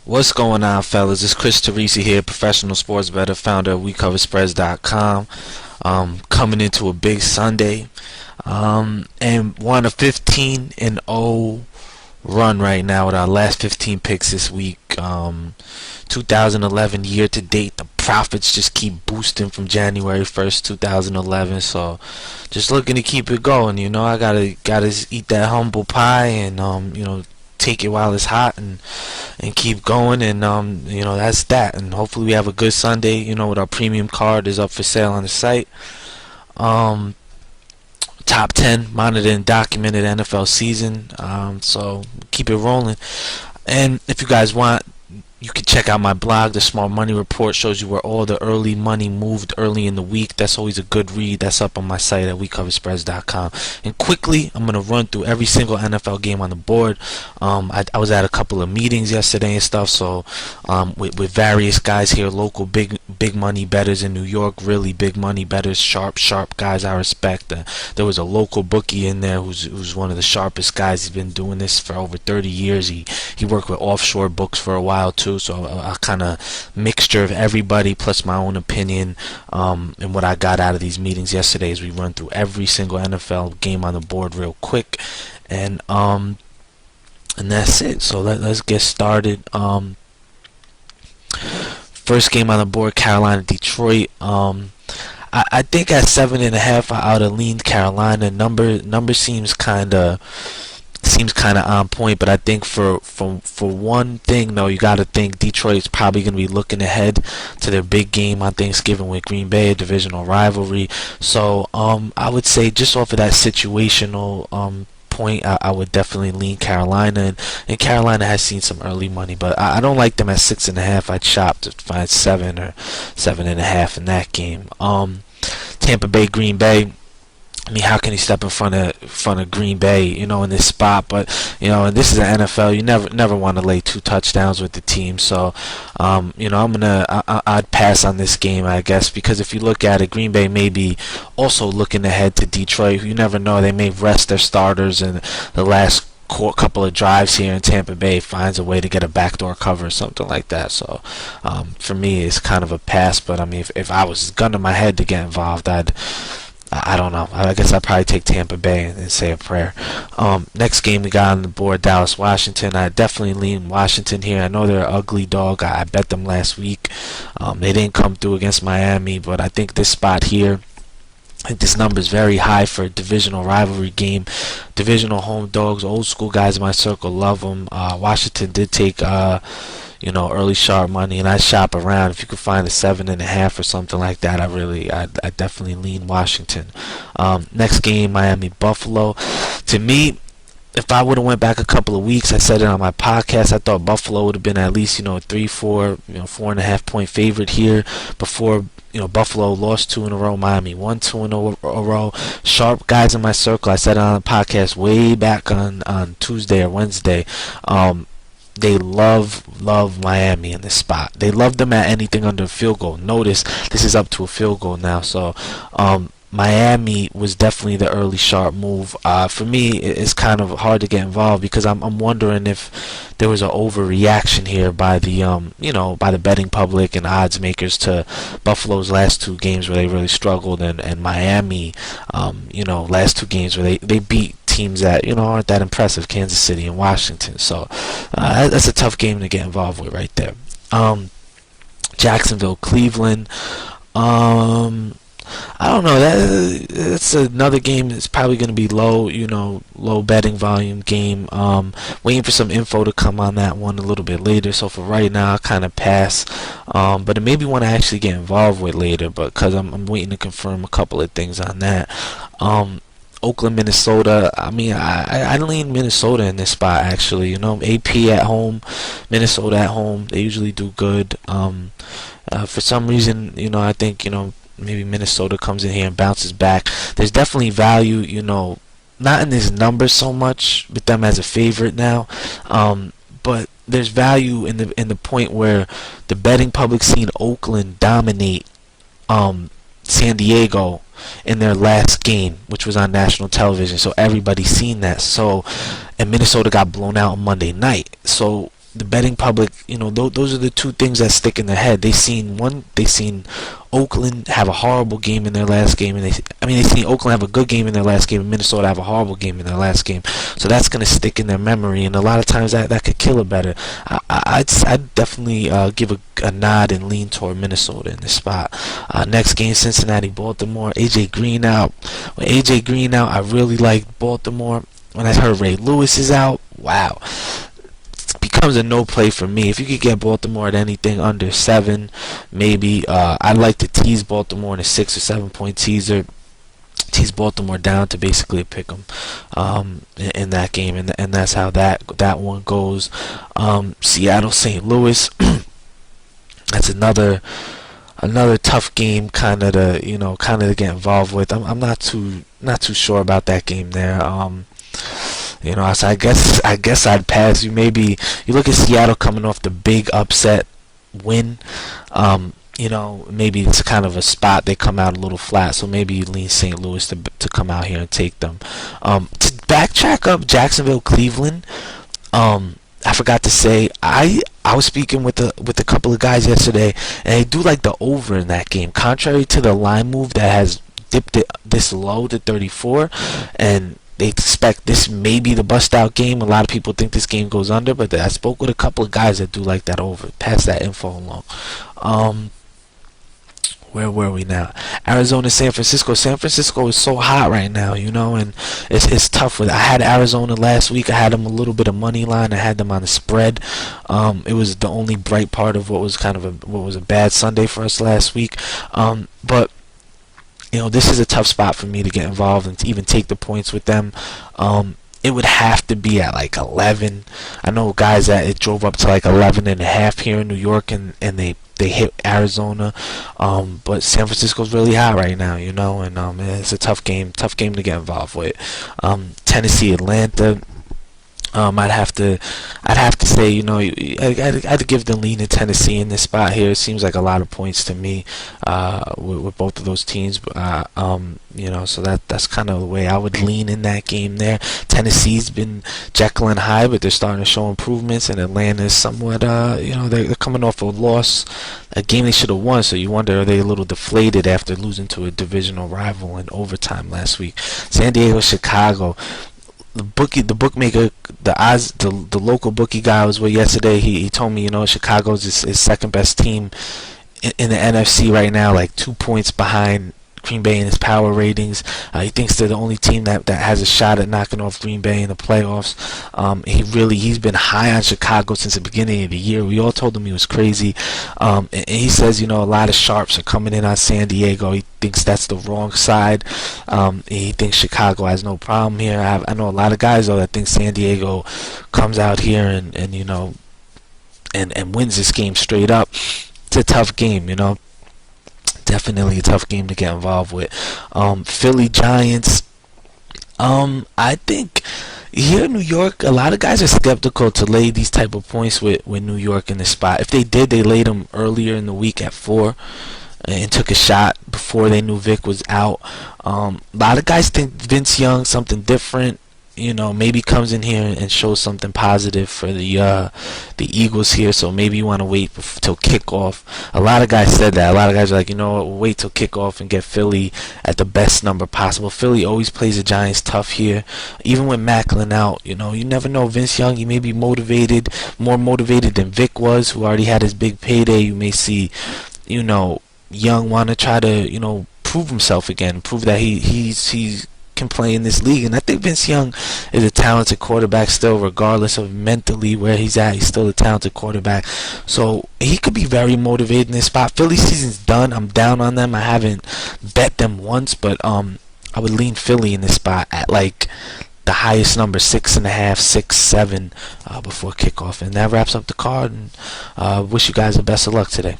What's going on, fellas? It's Chris Teresi here, professional sports bettor, founder of WeCoverSpreads.com. Coming into a big Sunday, and we're on a 15-0 run right now with our last 15 picks this week. 2011 year to date, the profits just keep boosting from January 1st, 2011. So, just looking to keep it going. I gotta eat that humble pie and take it while it's hot and keep going, and that's that. And hopefully we have a good Sunday. With our premium card is up for sale on the site. Top 10 monitored and documented NFL season. So keep it rolling. And if you guys want, you can check out my blog. The Smart Money Report shows you where all the early money moved early in the week. That's always a good read. That's up on my site at WeCoverSpreads.com. And quickly, I'm going to run through every single NFL game on the board. I was at a couple of meetings yesterday and stuff, so with various guys here, local big money bettors in New York, really big money bettors, sharp guys I respect. There was a local bookie in there who's one of the sharpest guys. He's been doing this for over 30 years. He worked with offshore books for a while too, so a kind of mixture of everybody plus my own opinion, and what I got out of these meetings yesterday is we run through every single NFL game on the board real quick, and that's it. So let's get started. First game on the board, Carolina Detroit. I think at 7.5 I ought to lean Carolina. Number seems kind of on point, but I think for one thing though, you got to think Detroit's probably going to be looking ahead to their big game on Thanksgiving with Green Bay, a divisional rivalry. So I would say just off of that situational point, I would definitely lean Carolina, and Carolina has seen some early money, but I don't like them at 6.5. I'd shop to find 7 or 7.5 in that game. Tampa Bay, Green Bay. I mean, how can he step in front of Green Bay, in this spot? But and this is the NFL. You never want to lay 2 touchdowns with the team. So, I'd pass on this game, I guess, because if you look at it, Green Bay may be also looking ahead to Detroit. You never know; they may rest their starters in the last couple of drives here, and Tampa Bay finds a way to get a backdoor cover or something like that. So, for me, it's kind of a pass. But I mean, if I was gun to my head to get involved, I don't know. I guess I'd probably take Tampa Bay and say a prayer. Next game we got on the board, Dallas, Washington. I definitely lean Washington here. I know they're an ugly dog. I bet them last week. They didn't come through against Miami, but I think this spot here, I think this number is very high for a divisional rivalry game. Divisional home dogs, old school guys in my circle love them. Washington did take early sharp money, and I shop around. If you could find a 7.5 or something like that, I definitely lean Washington. Next game, Miami, Buffalo. To me, if I would have went back a couple of weeks, I said it on my podcast, I thought Buffalo would have been at least 3, 4, 4.5 point favorite here before. Buffalo lost 2 in a row. Miami won 2 in a row. Sharp guys in my circle. I said it on the podcast way back on Tuesday or Wednesday. They love Miami in this spot. They love them at anything under a field goal. Notice this is up to a field goal now. So Miami was definitely the early sharp move. For me, it's kind of hard to get involved because I'm wondering if there was an overreaction here by the by the betting public and odds makers to Buffalo's last 2 games where they really struggled, and Miami, last 2 games where they beat teams that aren't that impressive, Kansas City and Washington. So that's a tough game to get involved with right there. Jacksonville, Cleveland. I don't know. That's another game that's probably going to be low betting volume game. Waiting for some info to come on that one a little bit later. So for right now, I'll kind of pass. But it may be one I actually get involved with later, but because I'm waiting to confirm a couple of things on that. Oakland, Minnesota. I mean, I lean Minnesota in this spot actually. AP at home, Minnesota at home. They usually do good. For some reason, I think maybe Minnesota comes in here and bounces back. There's definitely value, not in this number so much with them as a favorite now, but there's value in the point where the betting public seen Oakland dominate San Diego in their last game, which was on national television, so everybody's seen that. So, and Minnesota got blown out on Monday night. So the betting public, those are the two things that stick in their head. They seen Oakland have a horrible game in their last game, and they seen Oakland have a good game in their last game, and Minnesota have a horrible game in their last game. So that's gonna stick in their memory, and a lot of times that could kill a better. I'd definitely give a nod and lean toward Minnesota in this spot. Next game, Cincinnati, Baltimore. AJ Green out. When AJ Green out, I really like Baltimore. When I heard Ray Lewis is out, wow. Becomes a no play for me. If you could get Baltimore at anything under 7, maybe I'd like to tease Baltimore in a 6 or 7 point teaser. Tease Baltimore down to basically pick them in that game, and that's how that one goes. Seattle, St. Louis. That's another tough game, kind of to get involved with. I'm not too sure about that game there. So I guess I'd pass. You look at Seattle coming off the big upset win. Maybe it's kind of a spot they come out a little flat, so maybe you lean St. Louis to come out here and take them. To backtrack up Jacksonville, Cleveland. I forgot to say I was speaking with a couple of guys yesterday, and they do like the over in that game. Contrary to the line move that has dipped it this low to 34, and they expect this may be the bust out game. A lot of people think this game goes under, but I spoke with a couple of guys that do like that over. Pass that info along. Where were we now? Arizona, San Francisco. San Francisco is so hot right now, and it's tough. I had Arizona last week. I had them a little bit of money line. I had them on the spread. It was the only bright part of what was a bad Sunday for us last week. But this is a tough spot for me to get involved and to even take the points with them. It would have to be at like 11. I know guys that it drove up to like 11.5 here in New York, and they hit Arizona. But San Francisco's really hot right now, and it's a tough game to get involved with. Tennessee, Atlanta. I'd have to say, I'd give the lean to Tennessee in this spot here. It seems like a lot of points to me with both of those teams. So that's kind of the way I would lean in that game there. Tennessee's been Jekyll and Hyde, but they're starting to show improvements, and Atlanta's somewhat, they're coming off a loss, a game they should have won. So you wonder, are they a little deflated after losing to a divisional rival in overtime last week? San Diego, Chicago. The bookmaker, the local bookie guy I was with yesterday, he told me, Chicago's his second best team in the NFC right now, like 2 points behind Green Bay in his power ratings. He thinks they're the only team that has a shot at knocking off Green Bay in the playoffs. He's been high on Chicago since the beginning of the year. We all told him he was crazy. And he says, a lot of sharps are coming in on San Diego. He thinks that's the wrong side. He thinks Chicago has no problem here. I know a lot of guys though that think San Diego comes out here and wins this game straight up. It's a tough game, Definitely a tough game to get involved with. Philly, Giants. I think here in New York, a lot of guys are skeptical to lay these type of points with New York in the spot. If they did, they laid them earlier in the week at 4 and took a shot before they knew Vic was out. A lot of guys think Vince Young something different. Maybe comes in here and shows something positive for the Eagles here. So maybe you want to wait till kickoff. A lot of guys said that. A lot of guys are like, we'll wait till kickoff and get Philly at the best number possible. Philly always plays the Giants tough here, even with Macklin out. You never know. Vince Young, he may be motivated, more motivated than Vic was, who already had his big payday. You may see, Young want to try to, prove himself again, prove that he's can play in this league. And I think Vince Young is a talented quarterback still, regardless of mentally where he's at. He's still a talented quarterback, so he could be very motivated in this spot. Philly season's done. I'm down on them. I haven't bet them once, but I would lean Philly in this spot at like the highest number, 6.5, 6, 7 before kickoff. And that wraps up the card, and wish you guys the best of luck today.